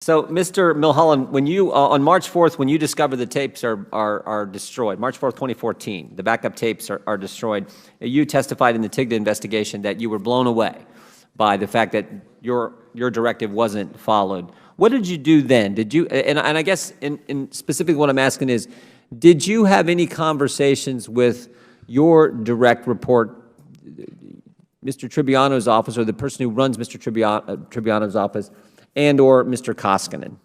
So, Mr. Milholland, when you on March 4th, when you discover the tapes are destroyed, March 4th, 2014, the backup tapes are destroyed, you testified in the TIGTA investigation that you were blown away by the fact that your directive wasn't followed. What did you do then? Did you, and I guess in specifically what I'm asking is, did you have any conversations with your direct report, Mr. Tribbiano's office, or the person who runs Mr. Tribbiano's office, and or Mr. Koskinen?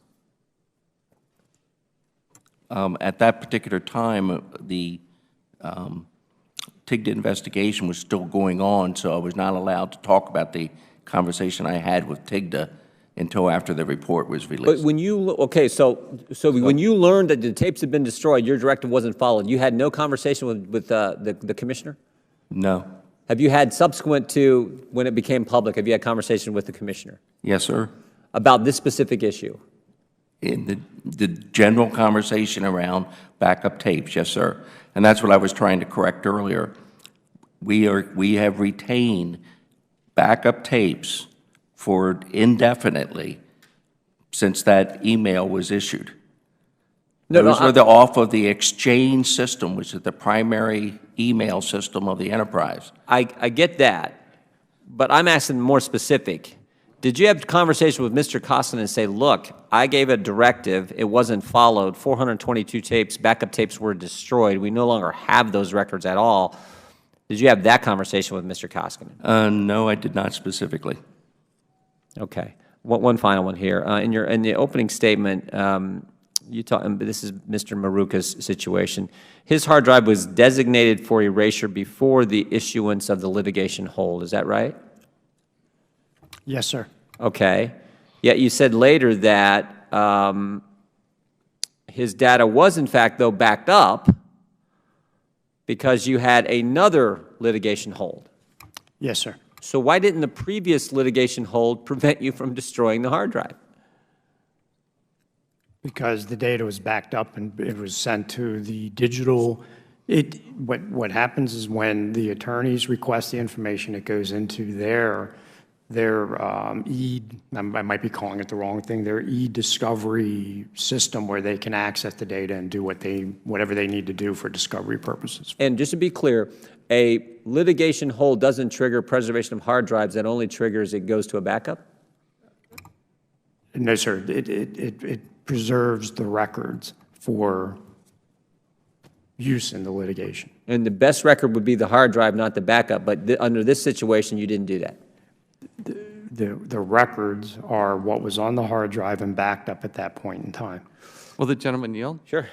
At that particular time, the TIGTA investigation was still going on, so I was not allowed to talk about the conversation I had with TIGTA until after the report was released. But when you, okay, so when you learned that the tapes had been destroyed, your directive wasn't followed, you had no conversation with the commissioner? No. Have you had subsequent to when it became public, have you had conversation with the commissioner? Yes, sir. About this specific issue? In the general conversation around backup tapes, yes, sir. And that's what I was trying to correct earlier. We have retained backup tapes for indefinitely since that email was issued. Those were off of the exchange system, which is the primary email system of the enterprise. I get that, but I'm asking more specific. Did you have a conversation with Mr. Koskinen and say, look, I gave a directive, it wasn't followed, 422 tapes, backup tapes were destroyed, we no longer have those records at all? Did you have that conversation with Mr. Koskinen? No, I did not specifically. Okay. One final one here. In the opening statement, you talk, and this is Mr. Maruka's situation. His hard drive was designated for erasure before the issuance of the litigation hold. Is that right? Yes, sir. Okay. Yet you said later that his data was, in fact, though, backed up because you had another litigation hold. Yes, sir. So why didn't the previous litigation hold prevent you from destroying the hard drive? Because the data was backed up and it was sent to the digital. What happens is when the attorneys request the information, it goes into their I might be calling it the wrong thing, their e-discovery system where they can access the data and do whatever they need to do for discovery purposes. And just to be clear, a litigation hold doesn't trigger preservation of hard drives, that only triggers it goes to a backup? No, sir. It preserves the records for use in the litigation. And the best record would be the hard drive, not the backup, but under this situation, you didn't do that? The records are what was on the hard drive and backed up at that point in time. Will the gentleman yield? Sure.